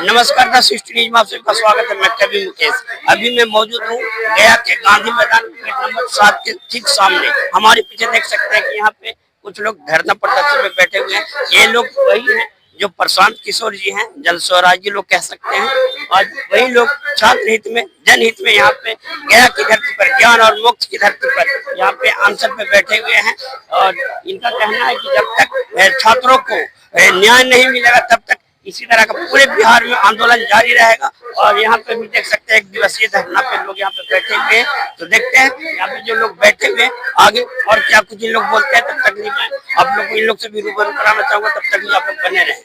नमस्कार दोस्तों, न्यूज में आप सबका स्वागत है। मैं कवि मुकेश। अभी मैं मौजूद हूँ गया के गांधी मैदान गेट नंबर 7 के ठीक सामने। हमारे पीछे देख सकते हैं कि यहाँ पे कुछ लोग धरना प्रदर्शन में बैठे हुए हैं। ये लोग वही हैं जो प्रशांत किशोर जी हैं, जन स्वराज्य लोग कह सकते हैं। और वही लोग छात्र हित में, जनहित में यहाँ पे गया की धरती पर, ज्ञान और मोक्ष की धरती पर यहाँ पे अनशन पे बैठे हुए हैं। और इनका कहना है कि जब तक छात्रों को न्याय नहीं मिलेगा तब तक इसी तरह का पूरे बिहार में आंदोलन जारी रहेगा। और यहाँ पे भी देख सकते हैं 1 दिवसीय धरना पे लोग यहाँ पे बैठे हुए हैं। तो देखते हैं यहाँ पे जो लोग बैठे हुए हैं आगे और क्या कुछ इन लोग बोलते हैं। तब तक मैं आप लोग को इन लोग से भी रूबरू कराना चाहूंगा। तब तक आप लोग बने रहे।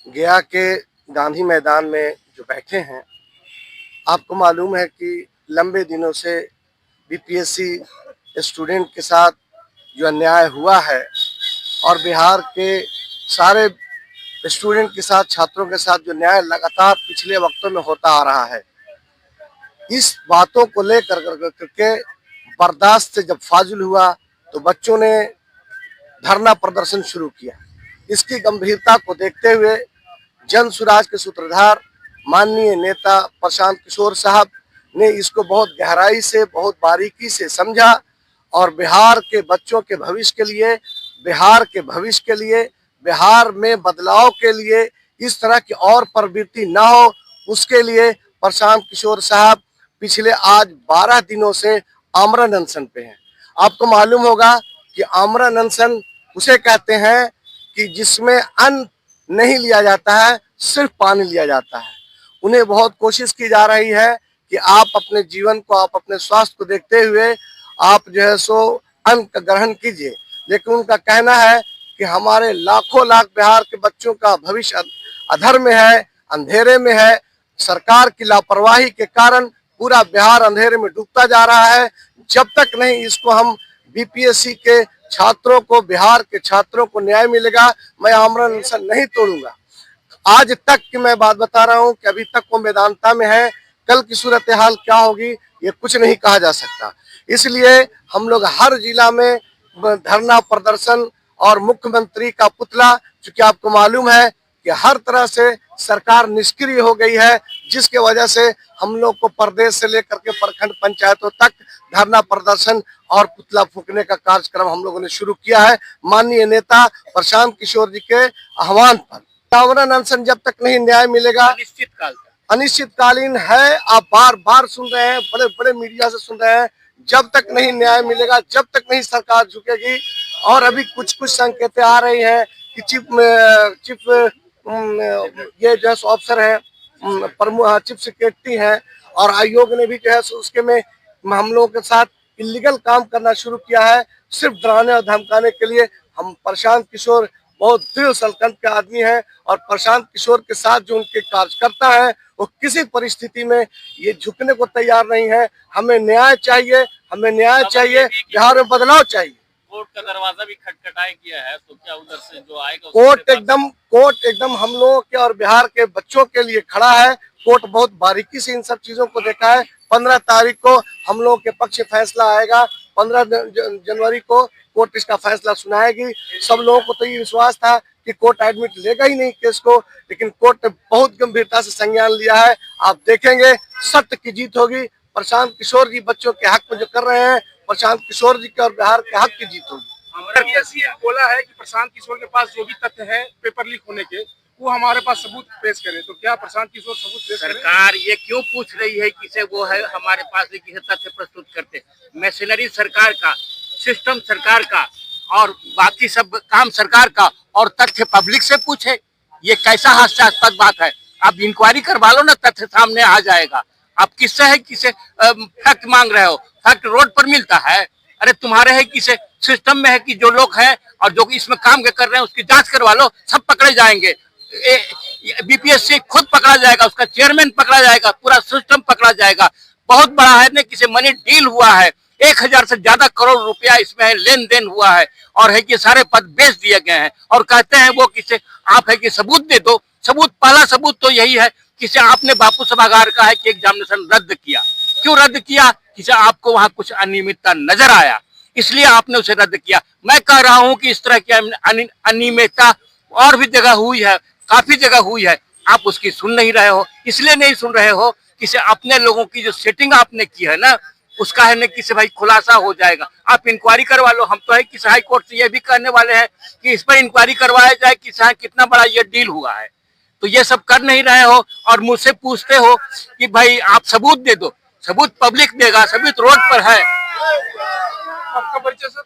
गया के गांधी मैदान में जो बैठे हैं, आपको मालूम है कि लंबे दिनों से बीपीएससी स्टूडेंट के साथ जो अन्याय हुआ है और बिहार के सारे स्टूडेंट के साथ, छात्रों के साथ जो न्याय लगातार पिछले वक्तों में होता आ रहा है, इस बातों को लेकर के बर्दाश्त से जब फाजिल हुआ तो बच्चों ने धरना प्रदर्शन शुरू किया। इसकी गंभीरता को देखते हुए जन स्वराज के सूत्रधार माननीय नेता प्रशांत किशोर साहब ने इसको बहुत गहराई से, बहुत बारीकी से समझा और बिहार के बच्चों के भविष्य के लिए, बिहार के भविष्य के लिए, बिहार में बदलाव के लिए, इस तरह की और प्रवृत्ति ना हो, उसके लिए प्रशांत किशोर साहब पिछले आज 12 दिनों से आमरण अनशन पे हैं। आपको मालूम होगा कि आमरण अनशन उसे कहते हैं कि जिसमें अन्न नहीं लिया जाता है, सिर्फ पानी लिया जाता है। उन्हें बहुत कोशिश की जा रही है कि आप अपने जीवन को, आप अपने स्वास्थ्य को देखते हुए आप जो है सो अन्न का ग्रहण कीजिए। लेकिन उनका कहना है कि हमारे लाखों लाख बिहार के बच्चों का भविष्य अधर में है, अंधेरे में है। सरकार की लापरवाही के कारण पूरा बिहार अंधेरे में डूबता जा रहा है। जब तक नहीं इसको हम बीपीएससी के छात्रों को, बिहार के छात्रों को न्याय मिलेगा, मैं आमरण अनशन नहीं तोड़ूंगा। आज तक की मैं बात बता रहा हूं कि अभी तक वो मैदानता में है। कल की सूरत हाल क्या होगी ये कुछ नहीं कहा जा सकता। इसलिए हम लोग हर जिला में धरना प्रदर्शन और मुख्यमंत्री का पुतला, चूंकि आपको मालूम है कि हर तरह से सरकार निष्क्रिय हो गई है, जिसके वजह से हम लोग को प्रदेश से लेकर के प्रखंड पंचायतों तक धरना प्रदर्शन और पुतला फूकने का कार्यक्रम हम लोगों ने शुरू किया है माननीय नेता प्रशांत किशोर जी के आह्वान पर। आमरण अनशन जब तक नहीं न्याय मिलेगा, अनिश्चितकालीन है। आप बार बार सुन रहे हैं, बड़े बड़े मीडिया से सुन रहे हैं, जब तक नहीं न्याय मिलेगा, जब तक नहीं सरकार झुकेगी। और अभी कुछ संकेतें आ रही हैं कि चीफ ये जो है ऑफिसर है, प्रमुख चीफ सेक्रेटरी है और आयोग ने भी जो है उसके में हम लोगों के साथ इलीगल काम करना शुरू किया है, सिर्फ डराने और धमकाने के लिए। हम प्रशांत किशोर बहुत दृढ़ संकल्प के आदमी हैं और प्रशांत किशोर के साथ जो उनके कार्यकर्ता हैं वो किसी परिस्थिति में ये झुकने को तैयार नहीं है। हमें न्याय चाहिए, हमें न्याय चाहिए, बिहार में बदलाव चाहिए। कोर्ट का दरवाजा भी खटखटाई किया है, तो क्या उधर से जो आएगा कोर्ट एकदम हम लोगों के और बिहार के बच्चों के लिए खड़ा है। कोर्ट बहुत बारीकी से इन सब चीजों को देखा है। 15 तारीख को हम लोगों के पक्ष फैसला आएगा। 15 जनवरी को कोर्ट इसका फैसला सुनाएगी। सब लोगों को तो ये विश्वास था कि कोर्ट एडमिट लेगा ही नहीं केस को, लेकिन कोर्ट ने बहुत गंभीरता से संज्ञान लिया है। आप देखेंगे सत्य की जीत होगी। प्रशांत किशोर जी बच्चों के हक में जो कर रहे हैं, प्रशांत किशोर जी के और बिहार के हक की जीत होगी। बोला है कि प्रशांत किशोर के पास जो भी तथ्य है पेपर लीक होने के, वो हमारे पास सबूत पेश करे। तो क्या प्रशांत किशोर सबूत पेश करें? सरकार ये क्यों पूछ रही है किसे वो है हमारे पास लेकिन तथ्य प्रस्तुत करते? मशीनरी सरकार का, सिस्टम सरकार का और बाकी सब काम सरकार का, और तथ्य पब्लिक से पूछे? ये कैसा हास्यास्पद बात है? आप इंक्वायरी करवा लो ना, तथ्य सामने आ जाएगा। आप किससे है किसे फैक्ट मांग रहे हो? फैक्ट रोड पर मिलता है? अरे तुम्हारे है किसे सिस्टम में है कि जो लोग हैं और जो इसमें काम कर रहे हैं उसकी जांच करवा लो, सब पकड़े जाएंगे। बीपीएससी खुद पकड़ा जाएगा, उसका चेयरमैन पकड़ा जाएगा, पूरा सिस्टम पकड़ा जाएगा। बहुत बड़ा है ना, किसी मनी डील हुआ है, 1000 से ज्यादा करोड़ रुपया इसमें लेन देन हुआ है और है कि सारे पद बेच दिए गए हैं। और कहते हैं वो किसे आप है कि सबूत दे दो। सबूत, पहला सबूत तो यही है किसे आपने बापू सभागार का है कि एग्जामिनेशन रद्द किया। क्यों रद्द किया? किसे आपको वहां कुछ अनियमितता नजर आया, इसलिए आपने उसे रद्द किया। मैं कह रहा हूं कि इस तरह की अनियमितता और भी जगह हुई है। काफी जगह हुई है, आप उसकी सुन नहीं रहे हो। इसलिए नहीं सुन रहे हो कि से अपने लोगों की जो सेटिंग आपने की है ना, उसका है ना कि से भाई खुलासा हो जाएगा, आप इंक्वायरी करवा लो। हम तो है कि हाई कोर्ट से ये भी कहने वाले हैं कि इस पर इंक्वायरी करवाया जाए कि कितना बड़ा ये डील हुआ है। तो ये सब कर नहीं रहे हो और मुझसे पूछते हो कि भाई आप सबूत दे दो। सबूत पब्लिक देगा, सबूत रोड पर है। आपका परिचय सर?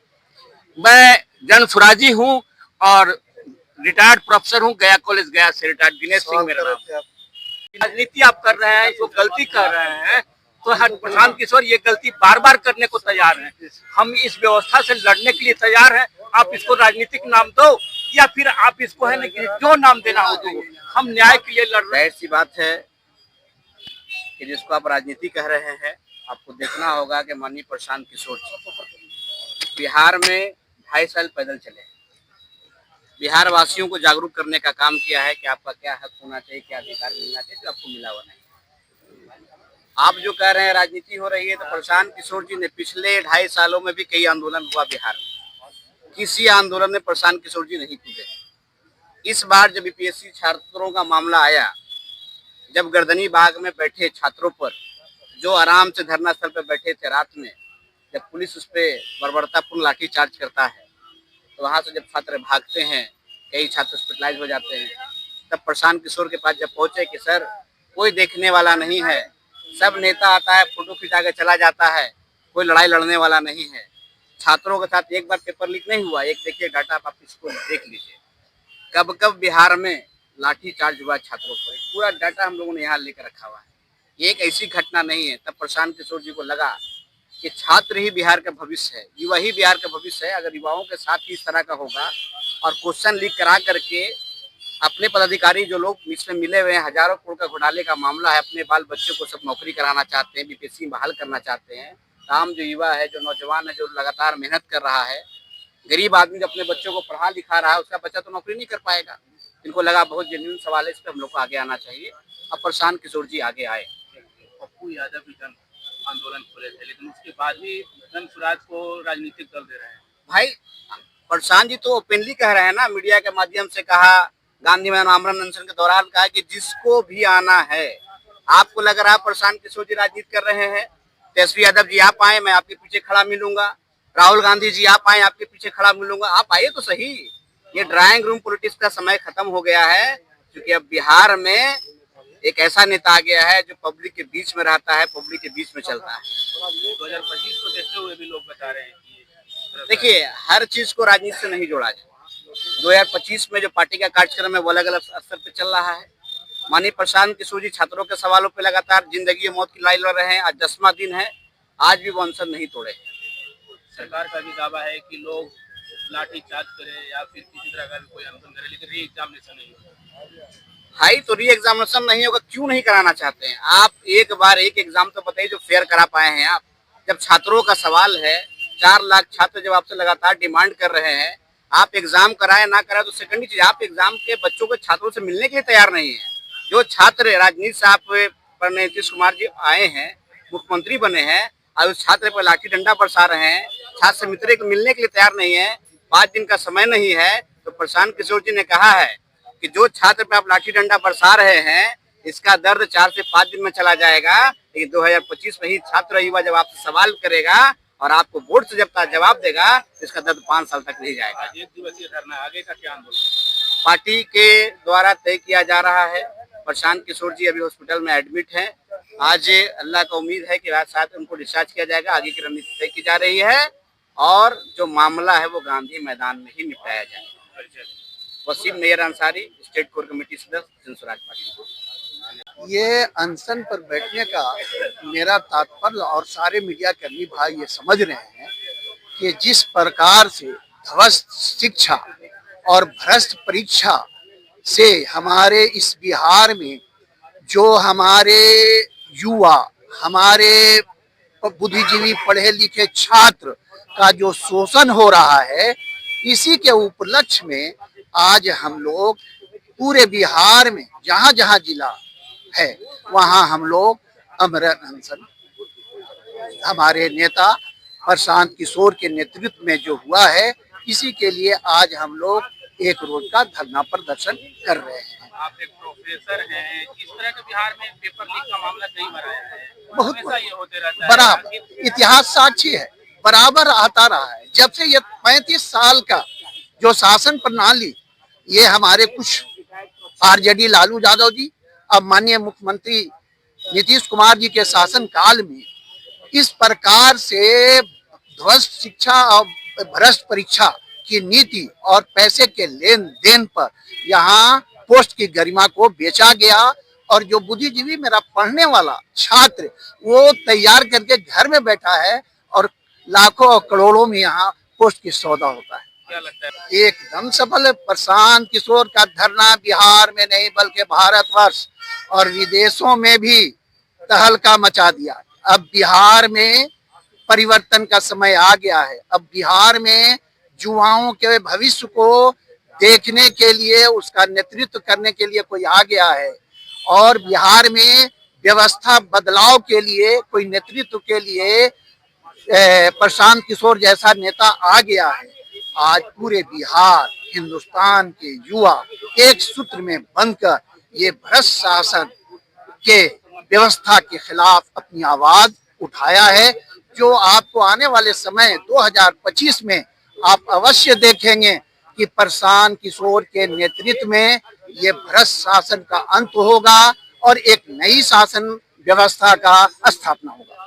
मैं जन सुराजी हूँ और रिटायर्ड प्रोफेसर हूँ, गया कॉलेज गया से रिटायर्ड, दिनेश सिंह मेरा नाम। राजनीति आप कर रहे हैं, जो गलती कर रहे हैं, तो हर प्रशांत किशोर ये गलती बार बार करने को तैयार हैं। हम इस व्यवस्था से लड़ने के लिए तैयार हैं। आप इसको राजनीतिक नाम दो या फिर आप इसको है ना कि जो नाम देना हो दो, हम न्याय के लिए लड़ रहे हैं। ऐसी बात है कि जिसको आप राजनीति कह रहे हैं, आपको देखना होगा कि माननीय प्रशांत किशोर जी बिहार में 2.5 साल पैदल चले, बिहार वासियों को जागरूक करने का काम किया है कि आपका क्या हक होना चाहिए, क्या अधिकार मिलना चाहिए, जो आपको मिला हुआ नहीं। आप जो कह रहे हैं राजनीति हो रही है, तो प्रशांत किशोर जी ने पिछले 2.5 सालों में भी कई आंदोलन हुआ बिहार में, किसी आंदोलन में प्रशांत किशोर जी नहीं कूदे। इस बार जब बीपीएससी छात्रों का मामला आया, जब गर्दनी बाग में बैठे छात्रों पर, जो आराम से धरना स्थल पर बैठे थे, रात में जब पुलिस उस पर बर्बरतापूर्ण लाठीचार्ज करता है, तो वहां से जब छात्र भागते हैं, कई छात्र हॉस्पिटलाइज हो जाते हैं, तब प्रशांत किशोर के पास जब पहुंचे कि सर कोई देखने वाला नहीं है, सब नेता आता है फोटो खिंचा के चला जाता है, कोई लड़ाई लड़ने वाला नहीं है। छात्रों के साथ एक बार पेपर लीक नहीं हुआ, एक देखिए डाटा आप इसको देख लीजिए, कब कब बिहार में लाठी चार्ज हुआ छात्रों पर, पूरा डाटा हम लोगों ने यहाँ लेकर रखा हुआ है। ये एक ऐसी घटना नहीं है। तब प्रशांत किशोर जी को लगा कि छात्र ही बिहार का भविष्य है, युवा ही बिहार का भविष्य है। अगर युवाओं के साथ ही इस तरह का होगा और क्वेश्चन लीक करा करके अपने पदाधिकारी जो लोग इसमें मिले हुए हैं, हजारों करोड़ का घोटाले का मामला है, अपने बाल बच्चों को सब नौकरी कराना चाहते हैं, बीपीएससी बहाल करना चाहते हैं। आम जो युवा है, जो नौजवान है, जो लगातार मेहनत कर रहा है, गरीब आदमी जो अपने बच्चों को पढ़ा लिखा रहा है, उसका बच्चा तो नौकरी नहीं कर पाएगा। इनको लगा बहुत जेन्युइन सवाल है, इस पर हम लोग को आगे आना चाहिए। अब प्रशांत किशोर जी आगे आए। पप्पू यादव भी जन आंदोलन खोले थे, लेकिन उसके बाद भी जन स्वराज को राजनीतिक दल दे रहे हैं। भाई प्रशांत जी तो ओपनली कह रहे हैं ना, मीडिया के माध्यम से कहा, गांधी मैदान आमरण अनशन के दौरान कहा कि जिसको भी आना है। आपको लग रहा है प्रशांत किशोर जी राजनीति कर रहे हैं? तेजस्वी यादव जी आप आए, मैं आपके पीछे खड़ा मिलूंगा। राहुल गांधी जी आप आए, आपके पीछे खड़ा मिलूंगा। आप आइए तो सही। ये ड्राइंग रूम पॉलिटिक्स का समय खत्म हो गया है, क्योंकि अब बिहार में एक ऐसा नेता आ गया है जो पब्लिक के बीच में रहता है, पब्लिक के बीच में चलता है। 2025 को देखते हुए भी लोग बता रहे हैं कि देखिए, हर चीज को राजनीति से नहीं जोड़ा जाए। 2025 में जो पार्टी का कार्यक्रम है वो अलग अलग स्तर पे चल रहा है। माननीय प्रशांत किशोर जी छात्रों के सवालों पे लगातार जिंदगी मौत की लड़ाई लड़ रहे हैं। आज 10वां दिन है, आज भी वो अनशन नहीं तोड़े। सरकार का भी दावा है कि लोग लाठी चार्ज करें या फिर किसी तरह का भी कोई आंदोलन करे, लेकिन री एग्जामिनेशन नहीं होगा। भाई तो री एग्जामिनेशन नहीं होगा, क्यों नहीं कराना चाहते हैं आप? एक बार एक एग्जाम तो बताइए जो फेयर करा पाए हैं आप। जब छात्रों का सवाल है, 4 लाख छात्र जब आपसे लगातार डिमांड कर रहे हैं, आप एग्जाम कराए ना कराए तो सेकंडरी चीज, आप एग्जाम के बच्चों को छात्रों से मिलने के लिए तैयार नहीं है। जो छात्र राजनीति से आप पर नीतीश कुमार जी आए हैं, मुख्यमंत्री बने हैं, और उस छात्र पर लाठी डंडा बरसा रहे हैं, छात्र से मित्र को मिलने के लिए तैयार नहीं है, 5 दिन का समय नहीं है। तो प्रशांत किशोर जी ने कहा है कि जो छात्र पे आप लाठी डंडा बरसा रहे हैं, इसका दर्द 4 से 5 दिन में चला जाएगा, लेकिन 2025 में ही छात्र युवा जब आपसे सवाल करेगा और आपको वोट से जब जवाब देगा, इसका दर्द 5 साल तक नहीं जाएगा। आज 1 दिवसीय धरना, आगे का क्या आंदोलन? पार्टी के द्वारा तय किया जा रहा है। प्रशांत किशोर जी अभी हॉस्पिटल में एडमिट हैं। आज अल्लाह का उम्मीद है कि रात 7 उनको डिस्चार्ज किया जाएगा। आगे की रणनीति तय की जा रही है और जो मामला है वो गांधी मैदान में ही निपटाया जाएगा। Wasim Nayyar Ansari, state core committee सदस्य, जन स्वराज पार्टी। ये अनशन पर बैठने का मेरा तात्पर्य और सारे मीडिया कर्मी भाई ये समझ रहे हैं कि जिस प्रकार से ध्वस्त शिक्षा और भ्रष्ट परीक्षा से हमारे इस बिहार में जो हमारे युवा, हमारे बुद्धिजीवी पढ़े लिखे छात्र का जो शोषण हो रहा है, इसी के उपलक्ष्य में आज हम लोग पूरे बिहार में जहाँ जहाँ जिला है वहाँ हम लोग आमरण अनशन हमारे नेता प्रशांत किशोर के नेतृत्व में जो हुआ है, इसी के लिए आज हम लोग 1 रोज का धरना प्रदर्शन कर रहे हैं। आप एक प्रोफेसर हैं, इस तरह के बिहार में पेपर लीक का मामला कई बार आया है, बहुत हमेशा ये होते रहता है। बराबर इतिहास साक्षी है, बराबर आता रहा है। जब से ये 35 साल का जो शासन प्रणाली, ये हमारे कुछ आरजेडी लालू यादव जी, अब माननीय मुख्यमंत्री नीतीश कुमार जी के शासन काल में इस प्रकार से ध्वस्त शिक्षा और भ्रष्ट परीक्षा की नीति और पैसे के लेन देन पर यहाँ पोस्ट की गरिमा को बेचा गया। और जो बुद्धिजीवी मेरा पढ़ने वाला छात्र वो तैयार करके घर में बैठा है और लाखों और करोड़ों में यहाँ पोस्ट की सौदा होता है। क्या लगता है? एकदम सफल है। प्रशांत किशोर का धरना बिहार में नहीं बल्कि भारतवर्ष और विदेशों में भी तहलका मचा दिया। अब बिहार में परिवर्तन का समय आ गया है। अब बिहार में युवाओं के भविष्य को देखने के लिए, उसका नेतृत्व करने के लिए कोई आ गया है और बिहार में व्यवस्था बदलाव के लिए, कोई नेतृत्व के लिए प्रशांत किशोर जैसा नेता आ गया है। आज पूरे बिहार, हिंदुस्तान के युवा एक सूत्र में बनकर ये भ्रष्ट शासन के व्यवस्था के खिलाफ अपनी आवाज उठाया है, जो आपको आने वाले समय 2025 में आप अवश्य देखेंगे कि प्रशांत किशोर के नेतृत्व में ये भ्रष्ट शासन का अंत होगा और एक नई शासन व्यवस्था का स्थापना होगा।